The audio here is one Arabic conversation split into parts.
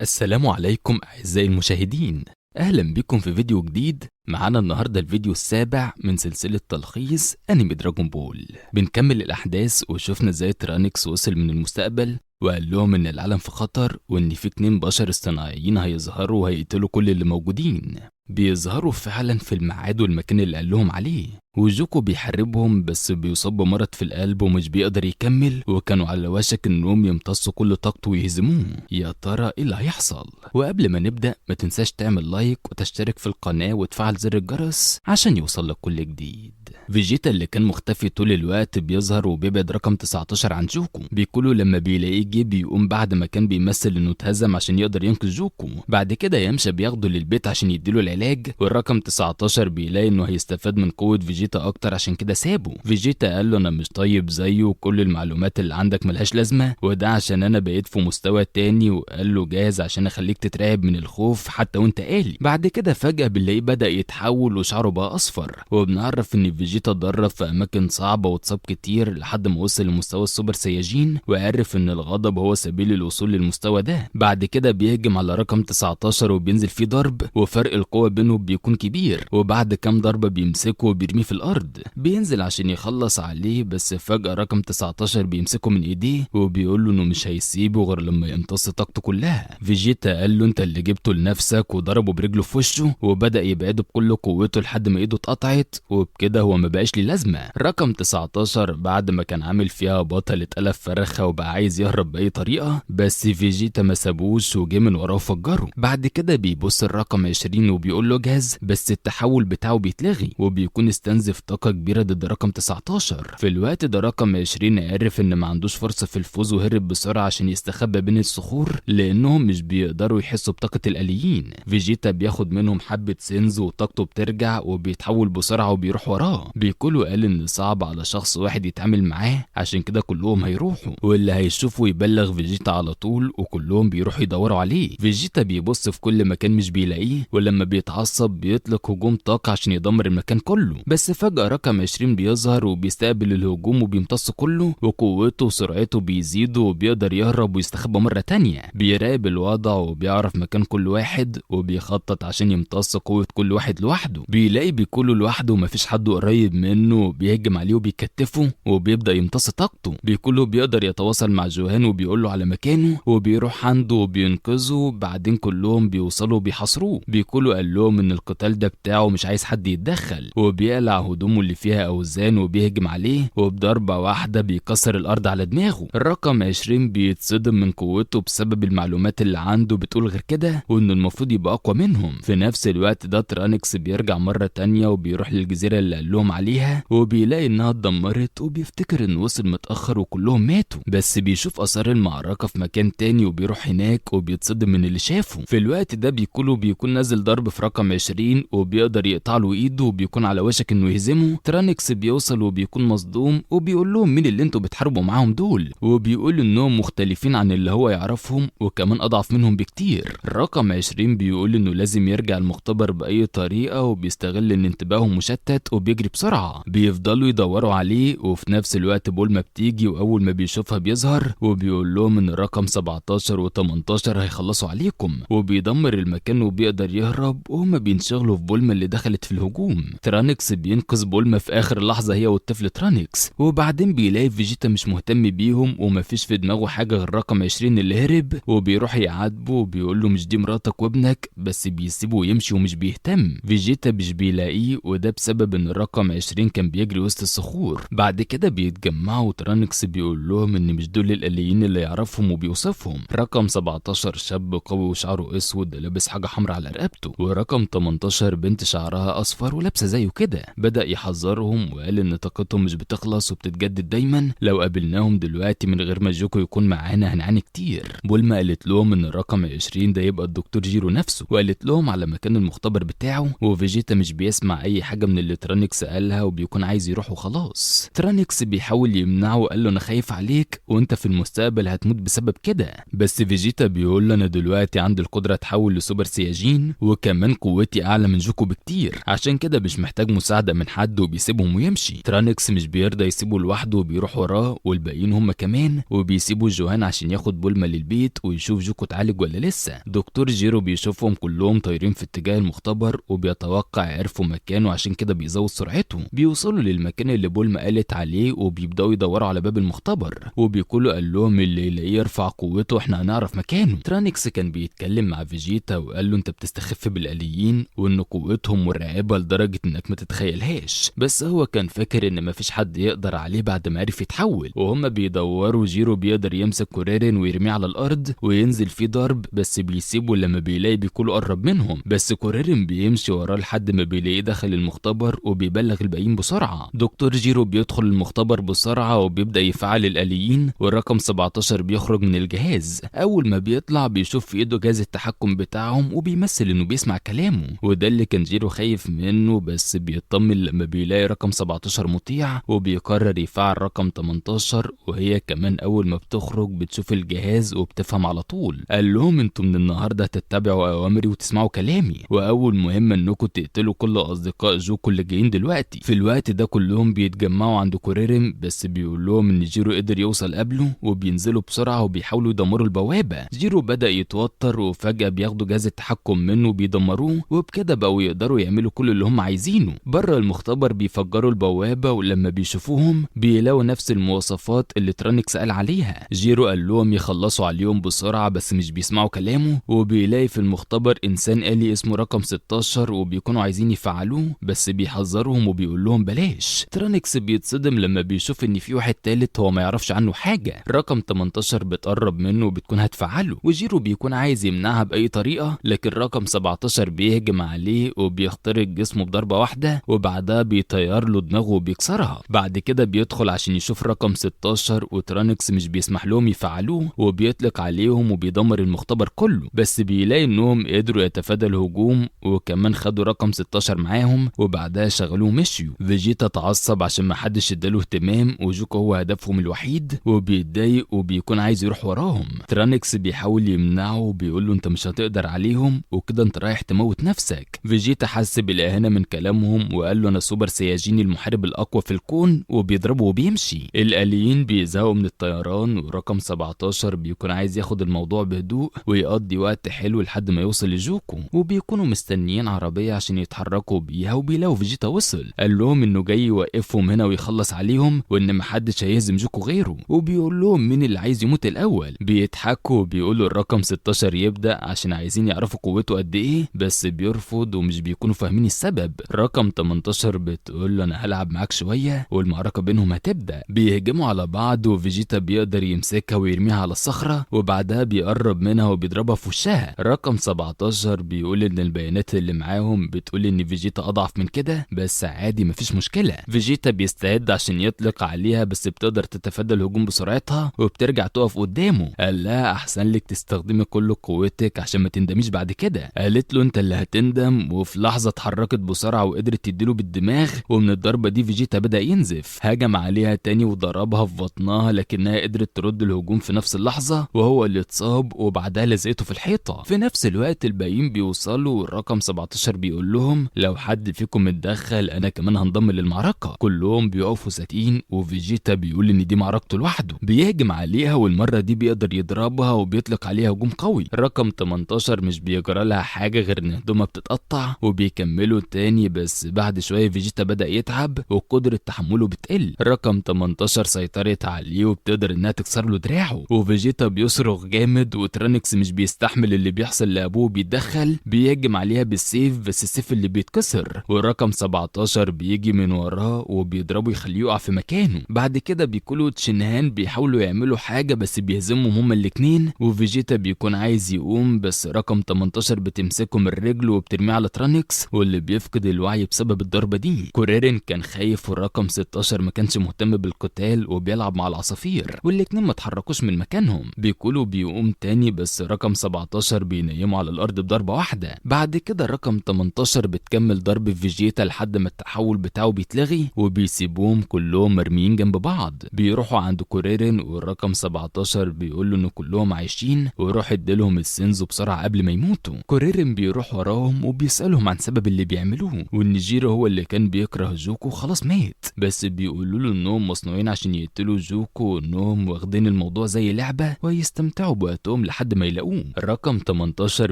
السلام عليكم أعزائي المشاهدين. أهلا بكم في فيديو جديد. معانا النهاردة الفيديو السابع من سلسلة تلخيص أنمي دراجون بول. بنكمل الأحداث وشوفنا ازاي ترانكس وصل من المستقبل وقال لهم إن العالم في خطر وإن في 2 بشر اصطناعيين هيظهروا وهيقتلوا كل اللي موجودين. بيظهروا فعلا في الميعاد والمكان اللي قال لهم عليه، وجوكو بيحاربهم بس بيصاب بمرض في القلب ومش بيقدر يكمل، وكانوا على وشك انهم يمتصوا كل طاقته ويهزموه. يا ترى ايه اللي هيحصل؟ وقبل ما نبدأ ما تنساش تعمل لايك وتشترك في القناة وتفعل زر الجرس عشان يوصلك كل جديد. فيجيتا اللي كان مختفي طول الوقت بيظهر وبيبعد رقم 19 عن جوكو. بيقولوا لما بيلاقيه جه بيقوم بعد ما كان بيمثل انه اتهزم عشان يقدر ينقذ جوكو. بعد كده يامشا بياخده للبيت عشان يديله العلاج، والرقم 19 بيلاقي انه هيستفاد من قوة فيجيتا اكتر عشان كده سابه. فيجيتا قال له انا مش طيب زيه وكل المعلومات اللي عندك ملهاش لازمة، وده عشان انا بقيت في مستوى تاني، وقال له جاهز عشان اخليك تترعب من الخوف حتى وانت آلي. بعد كده فجأة بنلاقيه بدأ يتحول وشعره بقى اصفر، وبنعرف ان فيجيتا اتدرب في اماكن صعبة واتصاب كتير لحد ما وصل لمستوى السوبر سياجين، وعرف ان الغضب هو سبيل الوصول للمستوى ده. بعد كده بيهجم على رقم 19 وبينزل فيه ضرب، وفرق القوة بينه بيكون كبير، وبعد كام ضربة بيمسكه وبيرميه في الارض. بينزل عشان يخلص عليه، بس فجأة رقم 19 بيمسكه من ايديه وبيقول له انه مش هيسيبه غير لما يمتص طاقته كلها. فيجيتا قال له انت اللي جبته لنفسك، وضربه برجله في وشه وبدأ يبعده بكل قوته لحد ما ايده اتقطعت، وبكده هو ما بقاش ليه لازمة. رقم 19 بعد ما كان عامل فيها بطل اتقلب فرخة وبقى عايز يهرب بأي طريقة، بس فيجيتا ما سابوش وجه من وراه وفجره. بعد كده بيبص الرقم 20 وبيقول له جاهز، بس التحول بتاعه بيتلغي وبيكون استنزف طاقة كبيرة ضد رقم 19. في الوقت ده رقم 20 عرف ان ما عندوش فرصة في الفوز وهرب بسرعة عشان يستخبى بين الصخور لانهم مش بيقدروا يحسوا بطاقة الآليين. فيجيتا بياخد منهم حبة سينز وطاقته بترجع وبيتحول بسرعة وبيروح وراه. بيقولوا قال ان صعب على شخص واحد يتعامل معاه عشان كده كلهم هيروحوا، واللي هيشوفه يبلغ فيجيتا على طول، وكلهم بيروحوا يدوروا عليه. فيجيتا بيبص في كل مكان مش بيلاقيه، ولما بيتعصب بيطلق هجوم طاقة عشان يدمر المكان كله. بس فجأة رقم 20 بيظهر وبيستقبل الهجوم وبيمتص كله، وقوته وسرعته بيزيدوا وبيقدر يهرب ويستخبى مرة تانية. بيراقب الوضع وبيعرف مكان كل واحد وبيخطط عشان يمتص قوة كل واحد لوحده. بيلاقي بيكله لوحده ومفيش حد قريب منه، بيهجم عليه وبيكتفه وبيبدأ يمتص طاقته. بيكله بيقدر يتواصل مع جوهان وبيقول له على مكانه وبيروح عنده وبينقذه. بعدين كلهم بيوصلوا وبيحاصروه. بيكله قال لهم ان القتال ده بتاعه مش عايز حد يتدخل، وبيقلع هدومه اللي فيها اوزان وبيهجم عليه وبضربة واحدة بيكسر الارض على دماغه. الرقم 20 بيتصدم من قوته بسبب المعلومات اللي عنده بتقول غير كده، وانه المفروض يبقى اقوى منهم. في نفس الوقت ده ترانكس بيرجع مرة تانية وبيروح للجزيرة اللي قال لهم عليها، وبيلاقي انها اتدمرت وبيفتكر انه وصل متأخر وكلهم ماتوا، بس بيشوف اثار المعركة في مكان تاني وبيروح هناك وبيتصدم من اللي شافه. في الوقت ده بيكون نازل ضرب في رقم 20 وبيقدر يقطع له ايده وبيكون على وشك انه يهزمه. ترانكس بيوصل وبيكون مصدوم وبيقول لهم مين اللي انتوا بتحاربوا معاهم دول، وبيقول انهم مختلفين عن اللي هو يعرفهم وكمان اضعف منهم بكتير. الرقم 20 بيقول انه لازم يرجع المختبر باي طريقة، وبيستغل ان انتباههم مشتت وبيجري بسرعة. بيفضلوا يدوروا عليه، وفي نفس الوقت بولما بتيجي واول ما بيشوفها بيظهر وبيقول لهم ان الرقم 17 و18 هيخلصوا عليكم، وبيدمر المكان وبيقدر يهرب، وهما بينشغلوا في بولما اللي دخلت في الهجوم. ترانكس بينقذ بولما في اخر لحظة هي والطفل ترانكس، وبعدين بيلاقي فيجيتا مش مهتم بيهم ومفيش في دماغه حاجة غير رقم 20 اللي هرب، وبيروح يعاتبه وبيقول له مش دي مراتك وابنك، بس بيسيبه ويمشي ومش بيهتم. فيجيتا مش بيلاقيه، وده بسبب ان الرقم 20 كان بيجري وسط الصخور. بعد كده بيتجمعوا، ترانكس بيقول لهم ان مش دول الآليين اللي يعرفهم وبيوصفهم. رقم 17 شاب قوي وشعره اسود لابس حاجة حمراء على رقبته، ورقم 18 بنت شعرها اصفر ولابسه زيه كده. بدأ يحذرهم وقال ان طاقتهم مش بتخلص وبتتجدد دايما، لو قابلناهم دلوقتي من غير ما جوكو يكون معانا هنعاني كتير. بولما قالت لهم ان الرقم 20 ده يبقى الدكتور جيرو نفسه، وقالت لهم على مكان المختبر بتاعه، وفيجيتا مش بيسمع اي حاجه من اللي ترانكس لها وبيكون عايز يروح وخلاص. ترانيكس بيحاول يمنعه وقال له انا خايف عليك وانت في المستقبل هتموت بسبب كده، بس فيجيتا بيقول له انا دلوقتي عندي القدره اتحول لسوبر سياجين وكمان قوتي اعلى من جوكو بكتير، عشان كده مش محتاج مساعده من حد وبيسيبهم ويمشي. ترانيكس مش بيرضى يسيبه لوحده وبيروح وراه والباقيين هم كمان، وبيسيبوا جوهان عشان ياخد بولما للبيت ويشوف جوكو اتعالج ولا لسه. دكتور جيرو بيشوفهم كلهم طايرين في اتجاه المختبر وبيتوقع يعرفوا مكانه، عشان كده بيزود سرعته. بيوصلوا للمكان اللي بولما قالت عليه وبيبداوا يدوروا على باب المختبر، وبيقولوا قال لهم اللي يلاقيه يرفع قوته احنا هنعرف مكانه. ترانيكس كان بيتكلم مع فيجيتا وقال له انت بتستخف بالآليين وان قوتهم مرعبه لدرجه انك ما تتخيلهاش، بس هو كان فاكر ان مفيش حد يقدر عليه بعد ما عرف يتحول. وهم بيدوروا جيرو بيقدر يمسك كوريرين ويرميه على الارض وينزل فيه ضرب، بس بيسيبه لما بيلاقي بيكونوا قرب منهم، بس كوريرين بيمشي وراه لحد ما بيلاقيه دخل المختبر وبيبلغ الباقيين بسرعه. دكتور جيرو بيدخل المختبر بسرعه وبيبدا يفعل الآليين، والرقم 17 بيخرج من الجهاز. اول ما بيطلع بيشوف في ايده جهاز التحكم بتاعهم وبيمثل انه بيسمع كلامه، وده اللي كان جيرو خايف منه، بس بيطمن لما بيلاقي رقم 17 مطيع وبيقرر يفعل رقم 18، وهي كمان اول ما بتخرج بتشوف الجهاز وبتفهم على طول. قال لهم انتوا من النهارده هتتبعوا اوامري وتسمعوا كلامي، واول مهمه انكم تقتلوا كل اصدقاء جوكو اللي جايين دلوقتي. في الوقت ده كلهم بيتجمعوا عند كوريرين، بس بيقول لهم ان جيرو قدر يوصل قبله وبينزلوا بسرعه وبيحاولوا يدمروا البوابه. جيرو بدا يتوتر وفجاه بياخدوا جهاز التحكم منه وبيدمروه، وبكده بقوا يقدروا يعملوا كل اللي هم عايزينه. بره المختبر بيفجروا البوابه، ولما بيشوفوهم بيلاقوا نفس المواصفات اللي ترانيكس قال عليها. جيرو قال لهم يخلصوا عليهم بسرعه بس مش بيسمعوا كلامه، وبيلاقي في المختبر انسان آلي اسمه رقم 16 وبيكونوا عايزين يفعلوه، بس بيحذرهم وبيقول لهم بلاش. ترانيكس بيتصدم لما بيشوف ان في واحد تالت هو ما يعرفش عنه حاجه. رقم 18 بتقرب منه وبتكون هتفعله، وجيرو بيكون عايز يمنعها باي طريقه، لكن رقم 17 بيهجم عليه وبيخترق جسمه بضربه واحده، وبعدها بيطير له دماغه وبيكسرها. بعد كده بيدخل عشان يشوف رقم 16 وترانيكس مش بيسمح لهم يفعلوه، وبيطلق عليهم وبيدمر المختبر كله، بس بيلاقي انهم قدروا يتفادوا الهجوم وكمان خدوا رقم 16 معاهم، وبعدها شغلوه مشيوا. فيجيتا اتعصب عشان ما حدش اداله اهتمام وجوكو هو هدفهم الوحيد، وبيتضايق وبيكون عايز يروح وراهم. ترانيكس بيحاول يمنعه وبيقول له انت مش هتقدر عليهم وكده انت رايح تموت نفسك. فيجيتا حس بالاهانه من كلامهم وقال له انا سوبر سياجين المحارب الاقوى في الكون، وبيضربه وبيمشي. الآليين بيزهقوا من الطيران، ورقم 17 بيكون عايز ياخد الموضوع بهدوء ويقضي وقت حلو لحد ما يوصل لجوكو، وبيكونوا مستنيين عربيه عشان يتحركوا بيها، وبيلاقوا فيجيتا وصل. قال لهم انه جاي يوقفهم هنا ويخلص عليهم وان محدش هيهزم جوكو غيره، وبيقول لهم مين اللي عايز يموت الاول. بيضحكوا وبيقولوا الرقم 16 يبدا عشان عايزين يعرفوا قوته قد ايه، بس بيرفض ومش بيكونوا فاهمين السبب. رقم 18 بتقول له انا هلعب معاك شويه والمعركه بينهم هتبدا. بيهجموا على بعض وفيجيتا بيقدر يمسكها ويرميها على الصخره، وبعدها بيقرب منها وبيضربها في وشها. رقم 17 بيقول ان البيانات اللي معاهم بتقول ان فيجيتا اضعف من كده، بس عادي مفيش مشكله. فيجيتا بيستعد عشان يطلق عليها، بس بتقدر تتفادى الهجوم بسرعتها وبترجع تقف قدامه. قال لها احسن لك تستخدمي كل قوتك عشان ما تندميش بعد كده. قالت له انت اللي هتندم، وفي لحظه اتحركت بسرعه وقدرت تديله بالدماغ، ومن الضربه دي فيجيتا بدا ينزف. هجم عليها تاني وضربها في بطنها، لكنها قدرت ترد الهجوم في نفس اللحظه وهو اللي اتصاب، وبعدها لزقته في الحيطه. في نفس الوقت الباقيين بيوصلوا، والرقم 17 بيقول لهم لو حد فيكم اتدخل انا كمان هنضم للمعركه. كلهم بيقفوا ساكتين، وفيجيتا بيقول ان دي معركته لوحده. بيهجم عليها والمره دي بيقدر يضربها وبيطلق عليها هجوم قوي. رقم 18 مش بيجرى لها حاجه غير ان هدومها بتتقطع، وبيكملوا تاني، بس بعد شويه فيجيتا بدا يتعب وقدره تحمله بتقل. رقم 18 سيطرت عليه وبتقدر انها تكسر له دراعه، وفيجيتا بيصرخ جامد، وترانيكس مش بيستحمل اللي بيحصل لابوه بيتدخل. بيهجم عليها بالسيف، بس السيف اللي بيتكسر، ورقم 17 بيجي من وراه وبيضربه يخليه يقع في مكانه. بعد كده بيكونوا تشينهان بيحاولوا يعملوا حاجه بس بيهزمهم هما الاتنين، وفيجيتا بيكون عايز يقوم، بس رقم 18 بتمسكه من رجله وبترميه على ترانيكس، واللي بيفقد الوعي بسبب الضربه دي. كوريرين كان خايف، والرقم 16 ما كانش مهتم بالقتال وبيلعب مع العصافير، والاتنين ما اتحركوش من مكانهم. بيقولوا بيقوم تاني، بس رقم 17 بينيمه على الارض بضربه واحده. بعد كده رقم 18 بتكمل ضرب فيجيتا لحد ما التحول بتاعه بيتلغي وبيسيبوهم كلهم مرميين جنب بعض. بيروحوا عند كوريرين والرقم 17 بيقول له ان كلهم عايشين ويروح يديلهم السينزو بسرعه قبل ما يموتوا. كوريرين بيروح وراهم وبيسالهم عن سبب اللي بيعملوه، وان جيرو هو اللي كان بيكره جوكو خلاص مات، بس بيقولوا له انهم مصنوعين عشان يقتلوا جوكو وانهم واخدين الموضوع زي لعبه ويستمتعوا بوقتهم لحد ما يلاقوه. الرقم 18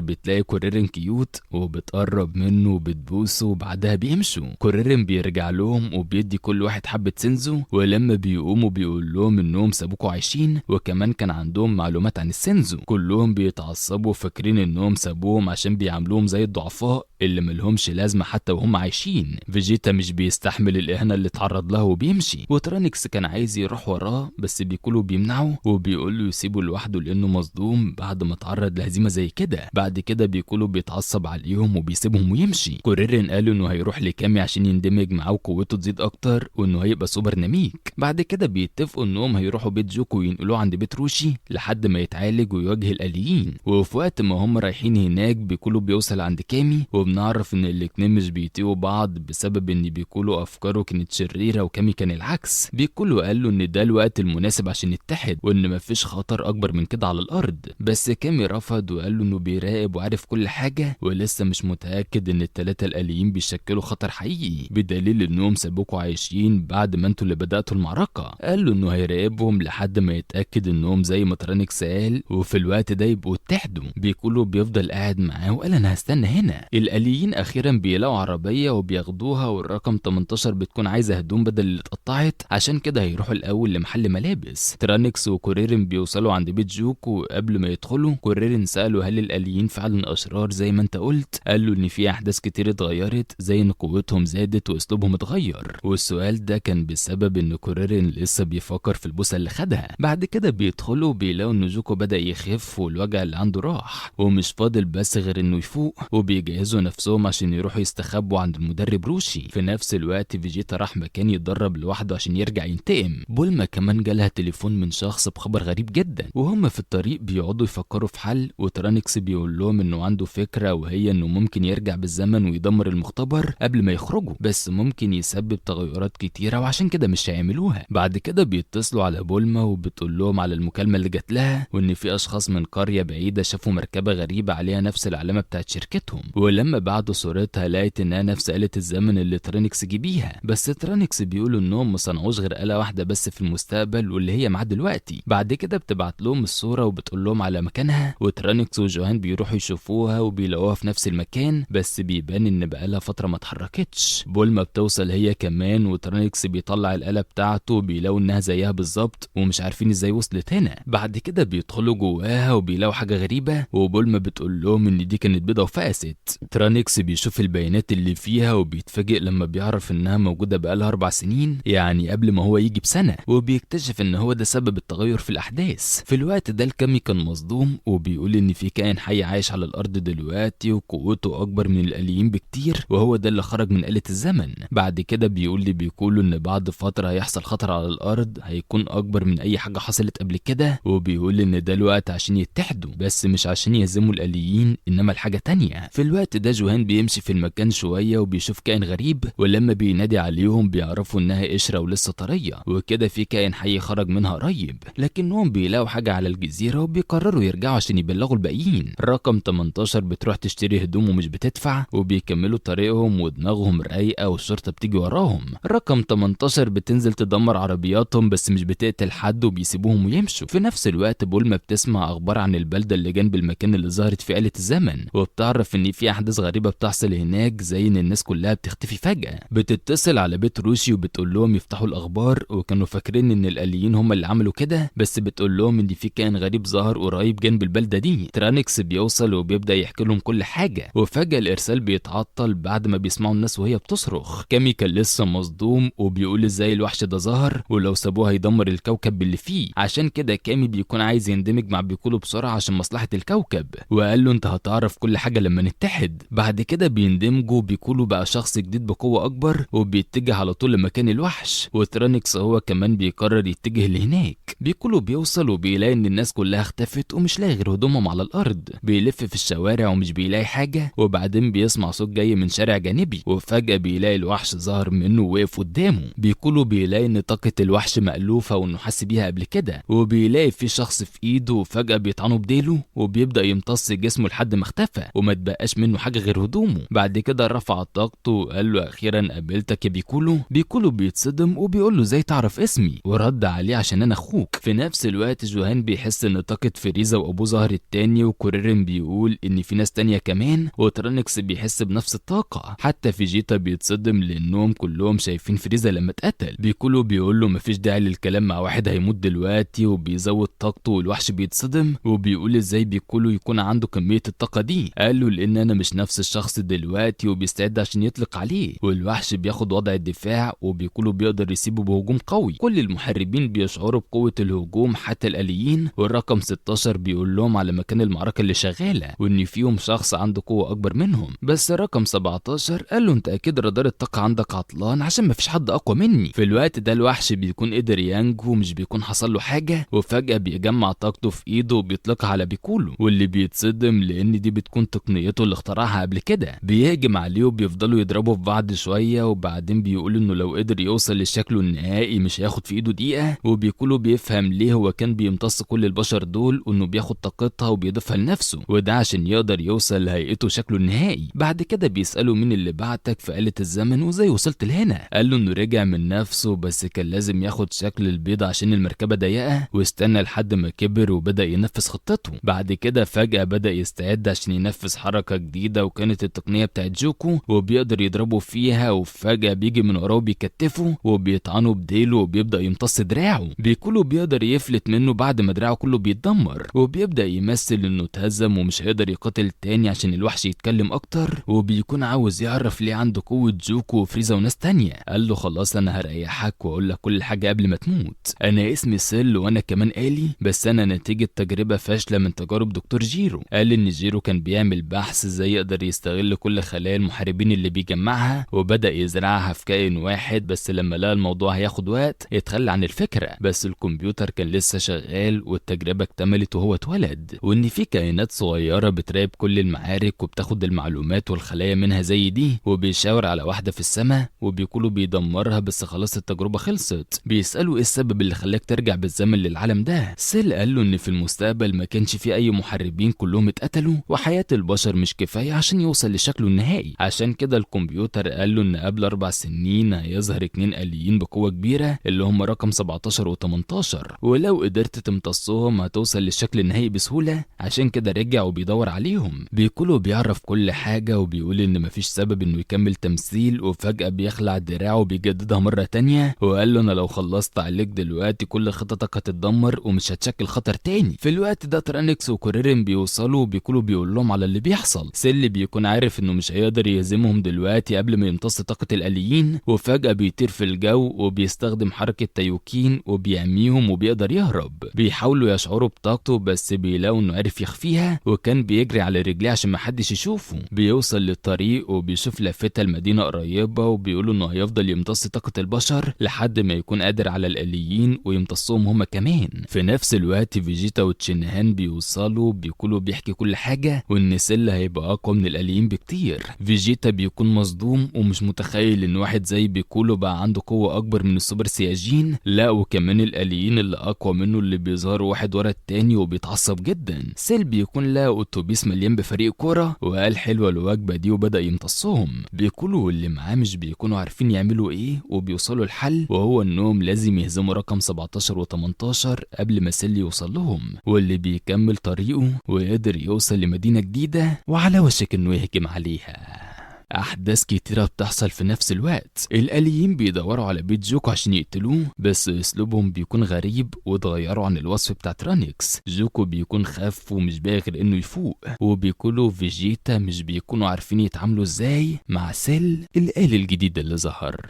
بتلاقي كوريرين كيوت وبتقرب منه وبتبوسه وبعدها بيمشوا. كوريرين بيرجع لهم وبيدي كل واحد حبه سينزو، ولما بيقوموا بيقول لهم انهم سابوكوا عايشين وكمان كان عندهم معلومات عن السينزو. كلهم بيتعصبوا فاكرين انهم سابوهم عشان بيعاملوهم زي الضعفاء اللي ملهمش لازمه حتى وهم عايشين. فيجيتا مش بيستحمل الاهانه اللي اتعرض لها وبيمشي، وترانيكس كان عايز يروح وراه بس بيكونوا بيمنعه وبيقول له يسيبه لوحده لانه مصدوم بعد ما اتعرض لهزيمه زي كده. بعد كده بيكونوا بيتعصب عليهم وبيسيبهم ويمشي. كوريرين قال انه هيروح لكامي عشان يندمج معاه وقوته تزيد اكتر وانه هيبقى سوبر ناميك. بعد كده بيتفقوا انهم هيروحوا بيت جوكو وينقلوه عند بيت روشي لحد ما يتعالج ويواجه الاليين. وفي وقت ما هم رايحين هناك بيكونوا بيوصل عند كامي وبنعرف ان الاتنين مش بيطيقوا بعض بسبب ان بيكونوا افكاره كانت شريره وكامي كان العكس. بيكونوا قال له ان ده الوقت المناسب عشان نتحد وان مفيش خطر اكبر من كده على الارض، بس كامي رفض وقال له انه بيراقب وعارف كل حاجه ولسه مش متاكد ان الثلاثه الاليين بيشكلوا خطر حقيقي بدليل انهم سابوكوا عايشين بعد ما انتوا اللي بداتوا المعركه. قال له انه هيراقبهم لحد ما يتاكد انهم زي ما ترانيكس قال وفي الوقت ده يبقوا اتحدوا. بيكونوا بيفضل قاعد معاه وقال انا هستنى هنا. الاليين اخيرا بيلاقوا عربيه وبياخدوها والرقم 18 بتكون عايزه هدوم بدل اللي اتقطعت، عشان كده هيروحوا الاول لمحل ملابس. ترانيكس وكوريرين بيوصلوا عند بيت جوكو وقبل ما يدخلوا كوريرين ساله هل الاليين فعلا اشرار زي ما انت قلت؟ قال له ان في احداث كتير اتغيرت زي ان قوتهم زادت واسلوبهم اتغير، والسؤال ده كان بسبب ان كوريرين لسه بيفكر في البوسه اللي خدها. بعد كده بيدخلوا بيلاقوا ان جوكو بدا يخف والوجع اللي عنده راح ومش فاضل بس غير انه يفوق، وبيجهزوا نفسهم عشان يروحوا يستخبوا عند المدرب روشي. في نفس الوقت فيجيتا راح مكان يتدرب لوحده عشان يرجع ينتقم. بولما كمان جالها تليفون من شخص بخبر غريب جدا، وهم في الطريق بيقعدوا يفكروا في حل، وترانيكس بيقول لهم انه عنده فكره وهي انه ممكن يرجع بالزمن ويدمر المختبر قبل ما يخرجوا، بس ممكن يسبب تغيرات كتيره وعشان كده مش هيعملوها. بعد كده بيتصلوا على بولما وبتقول لهم على المكالمه اللي جات لها وان في اشخاص من قريه بعيده شافوا مركبه غريبه عليها نفس العلامه بتاعت شركتهم، ولما بعدوا صورتها لقيت انها نفس آلة الزمن اللي ترانيكس جيبيها، بس ترانيكس بيقولوا انهم ما صنعوش غير آلة واحده بس في المستقبل واللي هي معاه دلوقتي. بعد كده بتبعت لهم الصوره وبتقول لهم على مكانها، وترانيكس وجوهان بيروحوا يشوفوها وبيلاقوها في نفس المكان بس بيبان ان بقالها فتره ما اتحركتش. بولما بتوصل هي كمان وترانيكس بيطلع الآلة بتاعته وبيلاقوا انها زيها بالظبط ومش عارفين ازاي وصلت هنا. بعد كده بيدخلوا جواها وبيلاقوا حاجه غريبه وبولما بتقول لهم ان دي كانت بيضه وفقست. ترانيكس بيشوف البيانات اللي فيها وبيتفاجئ لما بيعرف انها موجوده بقالها 4 سنين، يعني قبل ما هو يجي بسنه، وبيكتشف ان هو ده سبب التغير في الاحداث. في الوقت ده الكامي كان مصدوم وبيقول ان في كائن حي عايش على الارض دلوقتي وقوته اكبر من الاليين بكتير وهو ده اللي خرج من آلة الزمن. بعد كده بيقول لي بيقولوا ان بعد فتره هيحصل خطر على الارض هيكون اكبر من اي حاجه حصلت قبل كده، وبيقول ان ده الوقت عشان يتحدوا بس مش عشان يهزموا الاليين انما الحاجه تانية. في الوقت ده جوهان بيمشي في المكان شويه وبيشوف كائن غريب، ولما بينادي عليهم بيعرفوا انها قشره ولسه طريه وكده في كائن حي خرج منها قريب، لكنهم بيلاقوا حاجه على الجزيره وبيقرروا يرجعوا عشان يبلغوا الباقيين. رقم 18 بتروح تشتري هدوم ومش بتدفع وبيكملوا طريقهم ودماغهم رايقه والشرطه بتيجي وراهم. رقم 18 بتنزل تدمر عربياتهم بس مش بتقتل حد وبيسيبوهم ويمشوا. في نفس الوقت بولما بتسمع اخبار عن البلده اللي جنب المكان اللي ظهرت في آلة الزمن وبتعرف ان في احداث غريبه بتحصل هناك زي ان الناس كلها بتختفي فجاه. بتتصل على بيت روشي وبتقول لهم يفتحوا الاخبار وكانوا فاكرين ان الاليين هم اللي عملوا كده، بس بتقول لهم ان في كائن غريب ظهر قريب جنب البلده دي. ترانيكس بيوصل وبيبدا يحكي لهم كل حاجه وفجاه الارسال بيتعطل بعد ما بيسمعوا الناس وهي بتصرخ. كامي كان لسه مصدوم وبيقول ازاي الوحش ده ظهر ولو سابوه هيدمر الكوكب اللي فيه، عشان كده كامي بيكون عايز يندمج مع بيكولو بسرعه عشان مصلحه الكوكب، وقال له انت هتعرف كل حاجه لما نتحد. بعد كده بيندمجوا بيكونوا بقى شخص جديد بقوة أكبر وبيتجه على طول لمكان الوحش، وترانكس هو كمان بيقرر يتجه لهناك. بيكونوا بيوصل وبيلاقي إن الناس كلها اختفت ومش لاقي غير هدومهم على الأرض. بيلف في الشوارع ومش بيلاقي حاجة، وبعدين بيسمع صوت جاي من شارع جانبي، وفجأة بيلاقي الوحش ظهر منه وواقف قدامه. بيكونوا بيلاقي إن طاقة الوحش مألوفة وإنه حس بيها قبل كده، وبيلاقي في شخص في إيده وفجأة بيطعنه بديله وبيبدأ يمتص جسمه لحد ما اختفى وما تبقاش منه حاجة غير هدومه. بعد كده رفع طاقته وقال له أخيرا قابلتك يا بيكولو. بيكولو بيتصدم وبيقول له ازاي تعرف اسمي، ورد عليه عشان أنا أخوك. في نفس الوقت جوهان بيحس إن طاقة فريزا وأبوه ظهرت تاني، وكوريرين بيقول إن في ناس تانية كمان، وترانكس بيحس بنفس الطاقة. حتى فيجيتا بيتصدم لأنهم كلهم شايفين فريزا لما اتقتل. بيكولو بيقول له مفيش داعي للكلام مع واحد هيموت دلوقتي، وبيزود طاقته، والوحش بيتصدم وبيقول ازاي بيكولو يكون عنده كمية الطاقة دي. قال له لأن أنا مش نفس الشخص دلوقتي، وبيستعد عشان يطلق عليه. والوحش بياخد وضع الدفاع وبيكولو بيقدر يسيبه بهجوم قوي. كل المحاربين بيشعروا بقوة الهجوم حتى الآليين، والرقم 16 بيقول لهم على مكان المعركة اللي شغالة وإن فيهم شخص عنده قوة أكبر منهم. بس الرقم 17 قال له أنت أكيد رادار الطاقة عندك عطلان عشان مفيش حد أقوى مني. في الوقت ده الوحش بيكون قدر ينجو ومش بيكون حصل له حاجة، وفجأة بيجمع طاقته في إيده وبيطلقها على بيكولو، واللي بيتصدم لأن دي بتكون تقنيته اللي اخترعها قبل كده. بيهجم عليه وبيفضلوا يضربوا في بعض شوية، وبعدين بيقول إنه لو قدر يوصل لشكله النهائي مش هياخد في إيده دقيقة. وبيكولو بيفهم ليه هو كان بيمتص كل البشر دول، وإنه بياخد طاقتها وبيضيفها لنفسه، وده عشان يقدر يوصل لهيئته شكله النهائي. بعد كده بيسأله مين اللي بعتك في آلة الزمن وازاي وصلت لهنا. قال له إنه رجع من نفسه بس كان لازم ياخد شكل البيضة عشان المركبة ضيقة، واستنى لحد ما كبر وبدأ ينفذ خطته. بعد كده فجأة بدأ يستعد عشان ينفذ حركة جديدة، وكانت التقنية بتاعت جوكو وبيقدر يضربه فيها، وفجأة بيجي من وراه وبيكتفه وبيطعنه بديله وبيبدأ يمتص دراعه. بيكولو بيقدر يفلت منه بعد ما دراعه كله بيتدمر، وبيبدأ يمثل إنه اتهزم ومش هيقدر يقاتل تاني عشان الوحش يتكلم أكتر، وبيكون عاوز يعرف ليه عنده قوة جوكو وفريزا وناس تانية. قال له خلاص أنا هريحك وأقول لك كل حاجة قبل ما تموت. أنا اسمي سيل وأنا كمان آلي، بس أنا نتيجة تجربة فاشلة من تجارب دكتور جيرو. قال إن جيرو كان بيعمل بحث ازاي يقدر يستغل كل خلايا المحاربين اللي بيجمعها، وبدأ يزرعها في كائن واحد، بس لما لقى الموضوع هياخد وقت اتخلى عن الفكرة. بس الكمبيوتر كان لسه شغال والتجربة اكتملت وهو اتولد، وإن في كائنات صغيرة بتراقب كل المعارك وبتاخد المعلومات والخلايا منها زي دي، وبيشاور على واحدة في السماء وبيقولوا بيدمرها، بس خلاص التجربة خلصت. بيسألوا ايه السبب اللي خلاك ترجع بالزمن للعالم ده. سيل قال له ان في المستقبل ما كانش في اي محاربين، كلهم اتقتلوا وحياة البشر مش كفاية عشان يوصل لشكله النهائي. عشان كده الكمبيوتر قال له ان قبل 4 سنين هيظهر 2 آليين بقوة كبيرة اللي هم رقم 17 و18، ولو قدرت تمتصهم هتوصل للشكل النهائي بسهولة. عشان كده رجع وبيدور عليهم. بيكولو بيعرف كل حاجة وبيقول ان مفيش سبب انه يكمل تمثيل، وفجأة بيخلع دراعه وبيجددها مرة تانية، وقال له انا لو خلصت عليك دلوقتي كل خططك هتتدمر ومش هتشكل خطر تاني. في الوقت ده ترانكس وكوريرين بيوصلوا وبيكولو بيقول لهم على اللي بيحصل. سيل بيكون عارف انه مش هيقدر يهزمهم دلوقتي قبل ما يمتص طاقة الآليين، وفجأة بيطير في الجو وبيستخدم حركة تايوكين وبيعميهم وبيقدر يهرب. بيحاولوا يشعروا بطاقته بس بيلاقوا انه عارف يخفيها، وكان بيجري على رجليه عشان محدش يشوفه. بيوصل للطريق وبيشوف لافتة المدينة قريبة، وبيقولوا انه هيفضل يمتص طاقة البشر لحد ما يكون قادر على الآليين ويمتصهم هما كمان. في نفس الوقت فيجيتا وتشينهان بيوصلوا بيكونوا بيحكي كل حاجة، وان سيل هيبقى اقوى من الآليين بكتير. فيجيتا بيكون مصدوم ومش متخيل ان واحد زي بيكولو بقى عنده قوة اكبر من السوبر سياجين، لا وكمان الآليين اللي اقوى منه اللي بيظهروا واحد ورا التاني، وبيتعصب جدا. سيل بيكون لها اتوبيس مليان بفريق كورة وقال حلوة الوجبة دي وبدأ يمتصهم. بيكولو واللي معاه مش بيكونوا عارفين يعملوا ايه، وبيوصلوا الحل وهو انهم لازم يهزموا رقم 17 و18 قبل ما سيل يوصل لهم، واللي بيكمل طريقه ويقدر يوصل لمدينة جديدة وعلى وشك انه يهجم عليها. أحداث كتيرة بتحصل في نفس الوقت. الآليين بيدوروا على بيت جوكو عشان يقتلوه، بس أسلوبهم بيكون غريب واتغيروا عن الوصف بتاع ترانكس. جوكو بيكون خاف ومش باغي غير إنه يفوق، وبيكولو فيجيتا مش بيكونوا عارفين يتعاملوا إزاي مع سيل الآلي الجديد اللي ظهر.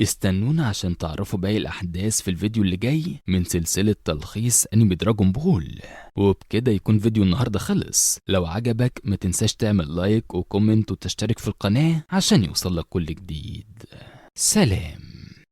استنونا عشان تعرفوا باقي الأحداث في الفيديو اللي جاي من سلسلة تلخيص أنمي دراجون بول. وبكده يكون فيديو النهاردة خلص. لو عجبك ما تنساش تعمل لايك وكومنت وتشترك في القناة عشان يوصلك كل جديد. سلام.